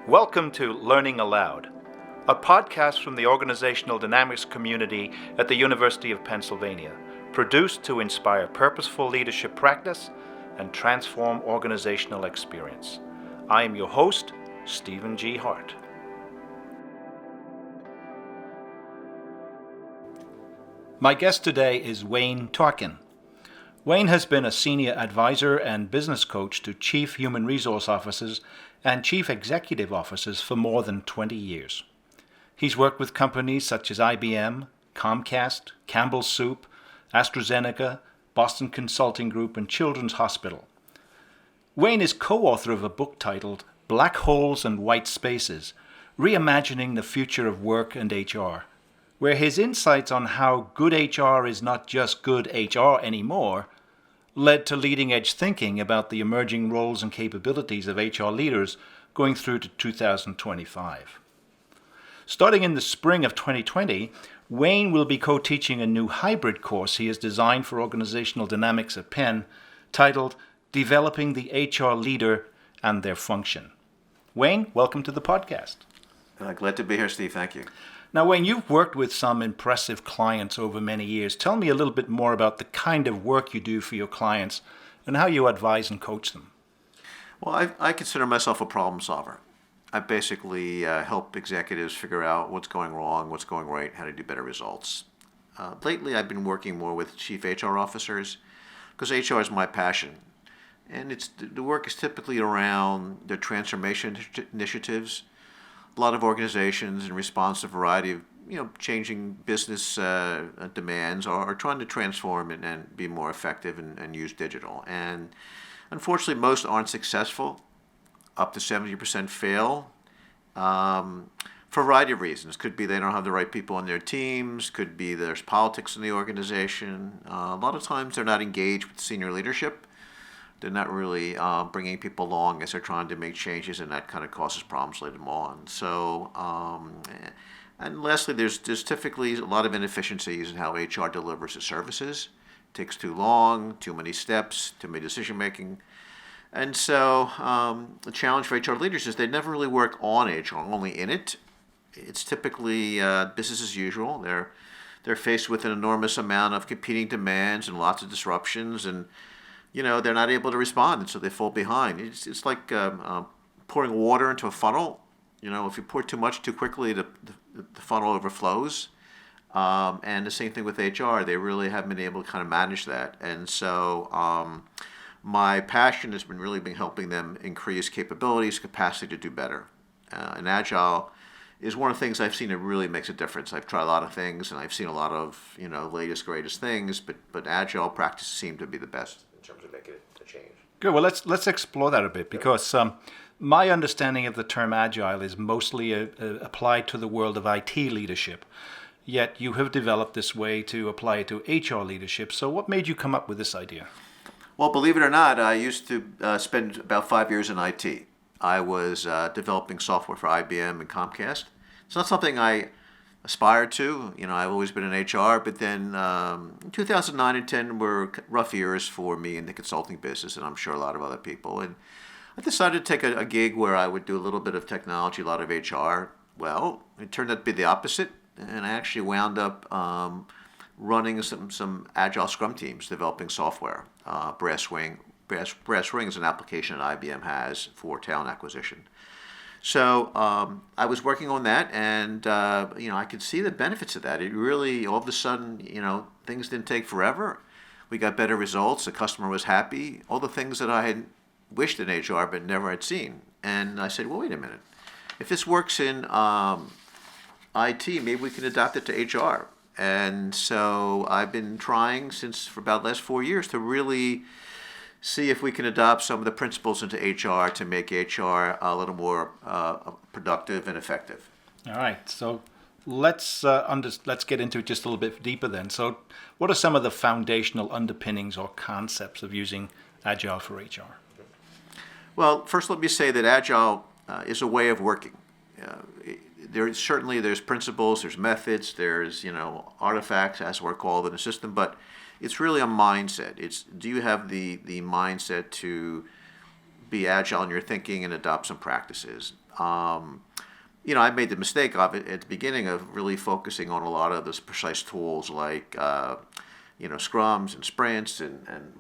Welcome to Learning Aloud, a podcast from the Organizational Dynamics community at the University of Pennsylvania, produced to inspire purposeful leadership practice and transform organizational experience. I am your host, Stephen G. Hart. My guest today is Wayne Tarken. Wayne has been a senior advisor and business coach to chief human resource officers and chief executive officers for more than 20 years. He's worked with companies such as IBM, Comcast, Campbell's Soup, AstraZeneca, Boston Consulting Group, and Children's Hospital. Wayne is co-author of a book titled Black Holes and White Spaces, Reimagining the Future of Work and HR, where his insights on how good HR is not just good HR anymore led to leading-edge thinking about the emerging roles and capabilities of HR leaders going through to 2025. Starting in the spring of 2020, Wayne will be co-teaching a new hybrid course he has designed for organizational dynamics at Penn, titled Developing the HR Leader and Their Function. Wayne, welcome to the podcast. Glad to be here, Steve. Thank you. Now, Wayne, you've worked with some impressive clients over many years. Tell me a little bit more about the kind of work you do for your clients and how you advise and coach them. Well, I consider myself a problem solver. I basically help executives figure out what's going wrong, what's going right, how to do better results. Lately, I've been working more with chief HR officers because HR is my passion. And the work is typically around their transformation initiatives. A lot of organizations, in response to a variety of changing business demands, are trying to transform and be more effective and use digital. And unfortunately, most aren't successful. Up to 70% fail for a variety of reasons. Could be they don't have the right people on their teams. Could be there's politics in the organization. A lot of times they're not engaged with senior leadership. They're not really bringing people along as they're trying to make changes, and that kind of causes problems later on. So, and lastly, there's typically a lot of inefficiencies in how HR delivers its services. It takes too long, too many steps, too many decision making. And so the challenge for HR leaders is they never really work on HR, only in it. It's typically business as usual. They're faced with an enormous amount of competing demands and lots of disruptions, and they're not able to respond, and so they fall behind. It's like pouring water into a funnel. If you pour too much too quickly, the funnel overflows. And the same thing with HR. They really haven't been able to kind of manage that. And so my passion has really been helping them increase capabilities, capacity to do better. And Agile is one of the things I've seen that really makes a difference. I've tried a lot of things, and I've seen a lot of latest, greatest things, but Agile practices seem to be the best in terms of making a change. Good. Well, let's explore that a bit, because my understanding of the term Agile is mostly applied to the world of IT leadership. Yet you have developed this way to apply it to HR leadership. So what made you come up with this idea? Well, believe it or not, I used to spend about 5 years in IT. I was developing software for IBM and Comcast. It's not something I aspired to. I've always been in HR, but then 2009 and 10 were rough years for me in the consulting business, and I'm sure a lot of other people. And I decided to take a gig where I would do a little bit of technology, a lot of HR. Well, it turned out to be the opposite, and I actually wound up running some Agile Scrum teams, developing software. Brass Ring is an application that IBM has for talent acquisition. So I was working on that, and I could see the benefits of that. It really, all of a sudden, things didn't take forever. We got better results. The customer was happy. All the things that I had wished in HR but never had seen. And I said, well, wait a minute. If this works in IT, maybe we can adopt it to HR. And so I've been trying for about the last 4 years to really see if we can adopt some of the principles into HR to make HR a little more productive and effective. All right. So let's get into it just a little bit deeper then. So what are some of the foundational underpinnings or concepts of using Agile for HR? Well, first let me say that Agile is a way of working. There's principles, there's methods, there's artifacts, as we're called in the system, but it's really a mindset. Do you have the mindset to be agile in your thinking and adopt some practices? I made the mistake of it at the beginning of really focusing on a lot of those precise tools like, scrums and sprints and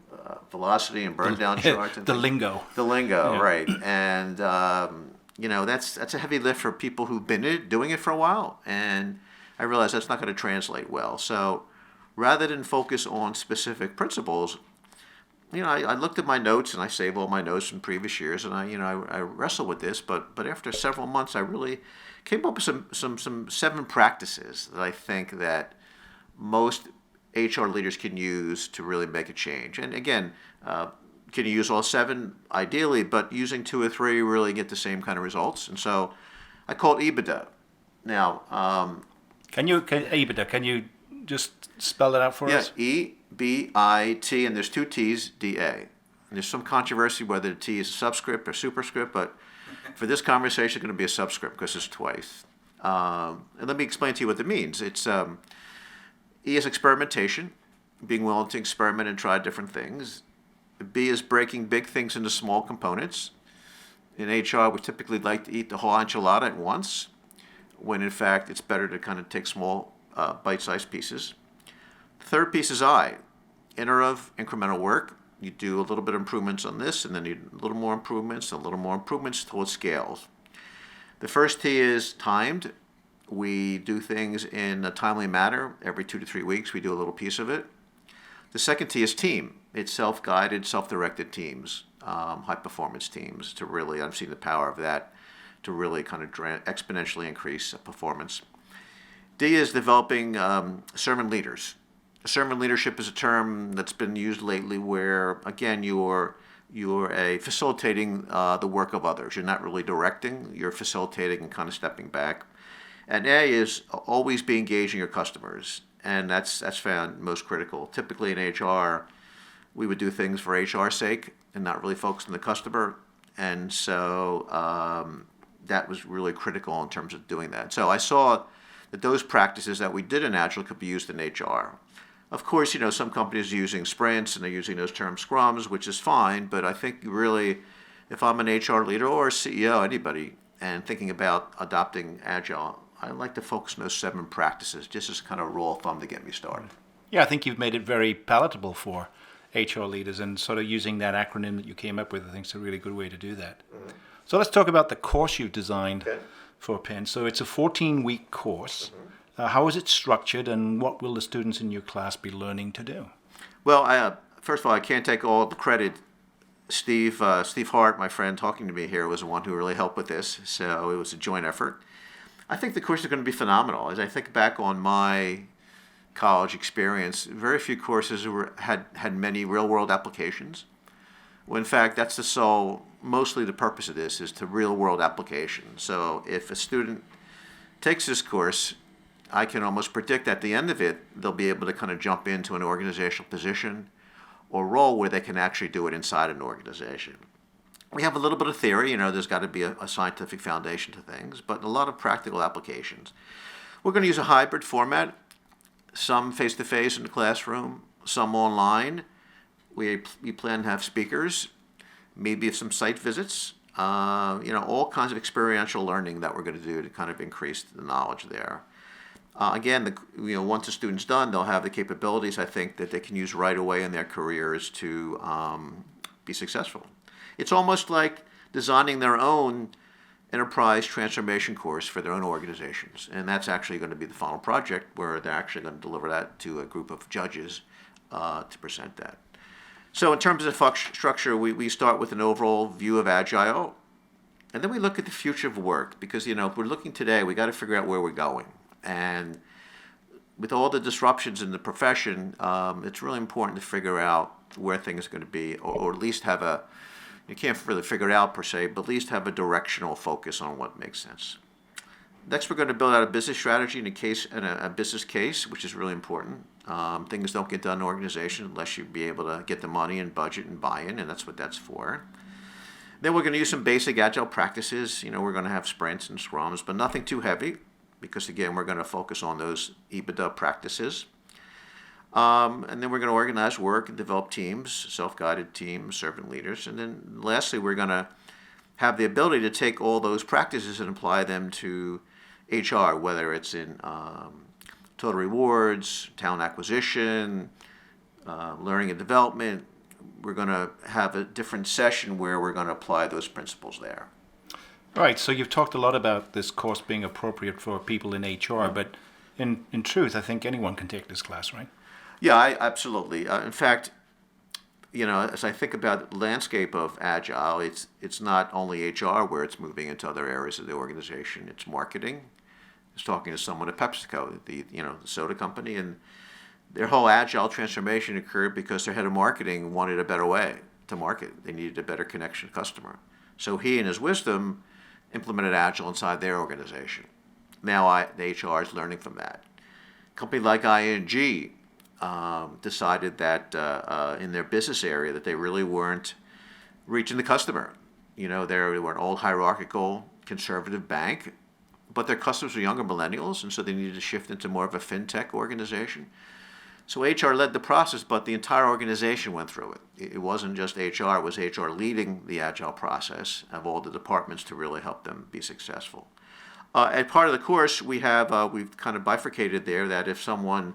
velocity and burn down charts and The things. lingo. The lingo, Yeah. right? And that's a heavy lift for people who've been doing it for a while, and I realized that's not going to translate well. So rather than focus on specific principles, I looked at my notes and I saved all my notes from previous years, and I wrestled with this, but after several months, I really came up with some 7 practices that I think that most HR leaders can use to really make a change. And again, can you use all 7? Ideally, but using 2 or 3, you really get the same kind of results. And so I call it EBITDA. Now, Can you just spell it out for us? EBIT, and there's 2 T's, DA. And there's some controversy whether the T is a subscript or superscript, but for this conversation, it's going to be a subscript because it's twice. And let me explain to you what that means. It's E is experimentation, being willing to experiment and try different things. B is breaking big things into small components. In HR, we typically like to eat the whole enchilada at once, when in fact it's better to kind of take small bite-sized pieces. The third piece is I, iterative, incremental work. You do a little bit of improvements on this, and then you do a little more improvements, and a little more improvements till it scales. The first T is timed. We do things in a timely manner. Every 2 to 3 weeks, we do a little piece of it. The second T is team. It's self-guided, self-directed teams, high-performance teams. I've seen the power of that to really kind of exponentially increase performance. D is developing servant leaders. Servant leadership is a term that's been used lately where, again, you're facilitating the work of others. You're not really directing, you're facilitating and kind of stepping back. And A is always be engaging your customers, and that's found most critical. Typically in HR, we would do things for HR's sake and not really focus on the customer, and so that was really critical in terms of doing that. So I saw that those practices that we did in Agile could be used in HR. Of course, some companies are using sprints and they're using those terms scrums, which is fine, but I think really, if I'm an HR leader or a CEO, anybody, and thinking about adopting Agile, I like to focus on those 7 practices, just as kind of rule of thumb to get me started. Yeah, I think you've made it very palatable for HR leaders, and sort of using that acronym that you came up with, I think is a really good way to do that. Mm-hmm. So let's talk about the course you've designed for PIN. So it's a 14-week course. Mm-hmm. How is it structured, and what will the students in your class be learning to do? Well, first of all, I can't take all the credit. Steve Hart, my friend talking to me here, was the one who really helped with this, so it was a joint effort. I think the course is going to be phenomenal. As I think back on my college experience, very few courses had many real-world applications. Well, in fact, that's mostly the purpose of this is to real-world application. So if a student takes this course, I can almost predict at the end of it, they'll be able to kind of jump into an organizational position or role where they can actually do it inside an organization. We have a little bit of theory, there's got to be a scientific foundation to things, but a lot of practical applications. We're going to use a hybrid format, some face-to-face in the classroom, some online. We plan to have speakers, maybe some site visits, all kinds of experiential learning that we're going to do to kind of increase the knowledge there. Again, once the student's done, they'll have the capabilities, I think, that they can use right away in their careers to be successful. It's almost like designing their own enterprise transformation course for their own organizations. And that's actually going to be the final project where they're actually going to deliver that to a group of judges to present that. So in terms of structure, we start with an overall view of Agile, and then we look at the future of work because, if we're looking today, we got to figure out where we're going. And with all the disruptions in the profession, it's really important to figure out where things are going to be, or at least have you can't really figure it out per se, but at least have a directional focus on what makes sense. Next, we're going to build out a business strategy and a business case, which is really important. Things don't get done in an organization unless you be able to get the money and budget and buy-in, and that's what that's for. Then we're going to use some basic Agile practices. We're going to have sprints and scrums, but nothing too heavy, because again, we're going to focus on those EBITDA practices. And then we're going to organize work and develop teams, self-guided teams, servant leaders. And then lastly, we're going to have the ability to take all those practices and apply them to HR, whether it's in total rewards, talent acquisition, learning and development. We're going to have a different session where we're going to apply those principles there. All right, so you've talked a lot about this course being appropriate for people in HR, but in truth, I think anyone can take this class, right? Yeah, absolutely. In fact, as I think about the landscape of Agile, it's not only HR where it's moving into other areas of the organization. It's marketing. I was talking to someone at PepsiCo, the soda company, and their whole Agile transformation occurred because their head of marketing wanted a better way to market. They needed a better connection to customer. So he, in his wisdom, implemented Agile inside their organization. Now the HR is learning from that. A company like ING decided that in their business area that they really weren't reaching the customer. They were an old hierarchical conservative bank, but their customers were younger millennials, and so they needed to shift into more of a fintech organization. So HR led the process, but the entire organization went through it. It wasn't just HR, it was HR leading the Agile process of all the departments to really help them be successful. As part of the course, we've kind of bifurcated there that if someone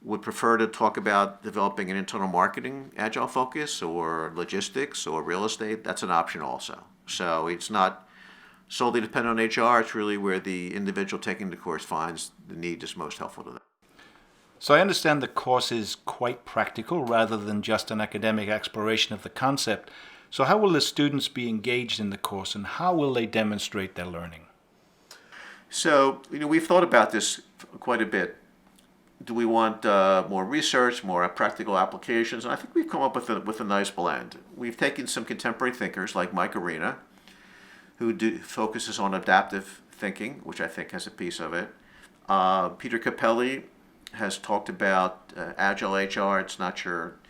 would prefer to talk about developing an internal marketing Agile focus or logistics or real estate, that's an option also. So it's not solely dependent on HR, it's really where the individual taking the course finds the need is most helpful to them. So I understand the course is quite practical rather than just an academic exploration of the concept. So how will the students be engaged in the course, and how will they demonstrate their learning? So, we've thought about this quite a bit. Do we want more research, more practical applications? And I think we've come up with a nice blend. We've taken some contemporary thinkers like Mike Arena, who focuses on adaptive thinking, which I think has a piece of it. Peter Capelli has talked about Agile HR. It's not your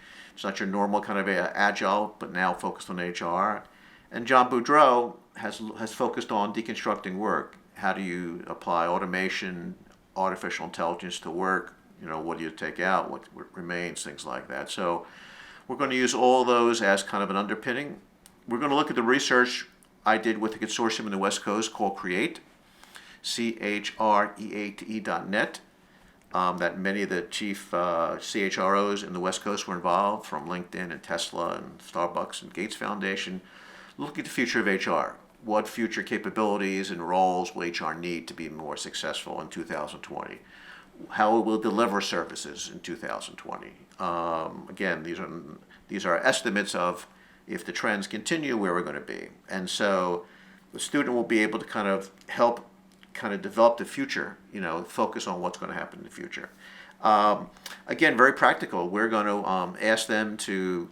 normal kind of Agile, but now focused on HR. And John Boudreau has focused on deconstructing work. How do you apply automation, artificial intelligence to work? What do you take out? What remains? Things like that. So we're going to use all those as kind of an underpinning. We're going to look at the research I did with a consortium in the West Coast called CREATE, CHREATE.net. That many of the chief CHROs in the West Coast were involved, from LinkedIn and Tesla and Starbucks and Gates Foundation. Look at the future of HR. What future capabilities and roles will HR need to be more successful in 2020? How it will deliver services in 2020. Again, these are estimates of if the trends continue, where we're going to be. And so the student will be able to kind of help develop the future, focus on what's going to happen in the future. Again, very practical. We're going to ask them to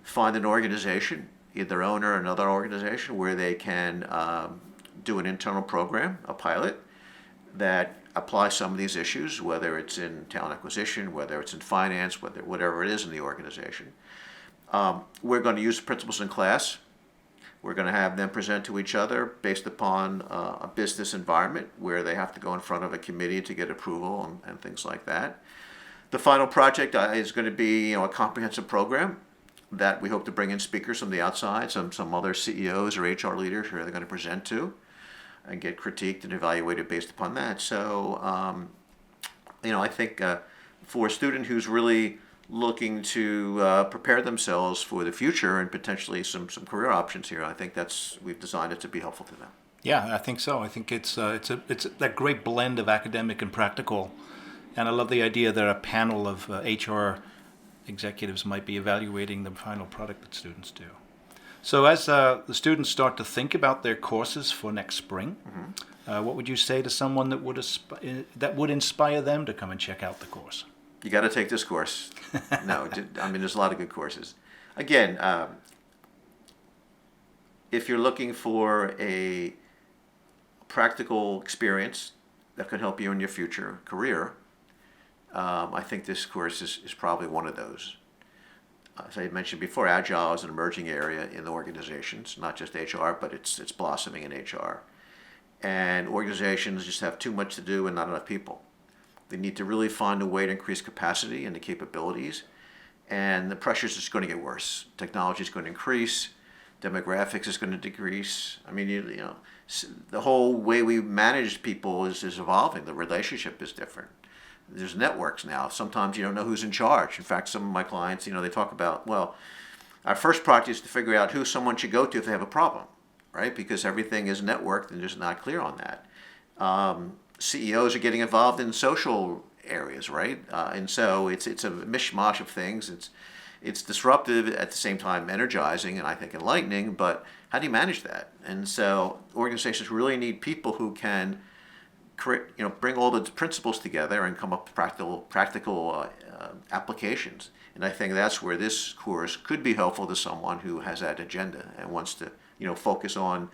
find an organization, either their own or another organization, where they can do an internal program, a pilot, that applies some of these issues, whether it's in talent acquisition, whether it's in finance, whatever it is in the organization. We're going to use the principles in class. We're going to have them present to each other based upon a business environment where they have to go in front of a committee to get approval and things like that. The final project is going to be a comprehensive program that we hope to bring in speakers from the outside, some other CEOs or HR leaders who they're going to present to and get critiqued and evaluated based upon that. So, I think for a student who's really looking to prepare themselves for the future and potentially some career options here, I think we've designed it to be helpful to them. Yeah, I think so. I think it's that great blend of academic and practical, and I love the idea that a panel of HR executives might be evaluating the final product that students do. So as the students start to think about their courses for next spring, what would you say to someone that would inspire them to come and check out the course? You got to take this course. No, there's a lot of good courses. Again, if you're looking for a practical experience that could help you in your future career, I think this course is probably one of those. As I mentioned before, Agile is an emerging area in the organizations, not just HR, but it's blossoming in HR. And organizations just have too much to do and not enough people. They need to really find a way to increase capacity and the capabilities, and the pressure is just going to get worse. Technology is going to increase. demographics is going to decrease. I mean, the whole way we manage people is evolving. The relationship is different. There's networks now. Sometimes you don't know who's in charge. In fact, some of my clients, they talk about, well, our first project is to figure out who someone should go to if they have a problem, right? Because everything is networked and just not clear on that. CEOs are getting involved in social areas, right? And so it's a mishmash of things. It's disruptive, at the same time energizing and I think enlightening, but how do you manage that? And so organizations really need people who can bring all the principles together and come up with practical applications. And I think that's where this course could be helpful to someone who has that agenda and wants to focus on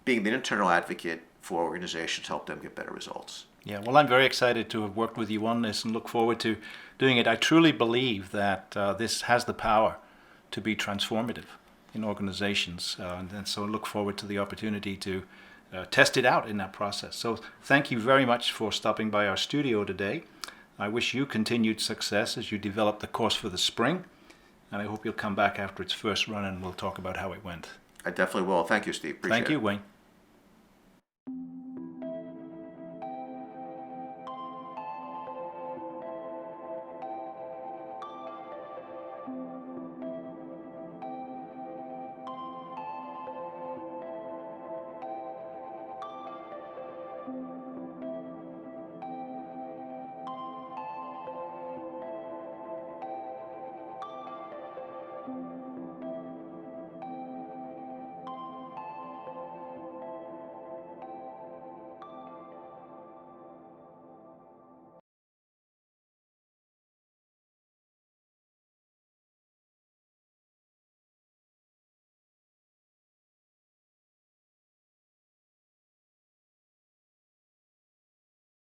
being the internal advocate for organizations to help them get better results. Yeah, well, I'm very excited to have worked with you on this and look forward to doing it. I truly believe that this has the power to be transformative in organizations, and so look forward to the opportunity to test it out in that process. So thank you very much for stopping by our studio today. I wish you continued success as you develop the course for the spring, and I hope you'll come back after its first run and we'll talk about how it went. I definitely will. Thank you, Steve. Appreciate it. Thank you, Wayne.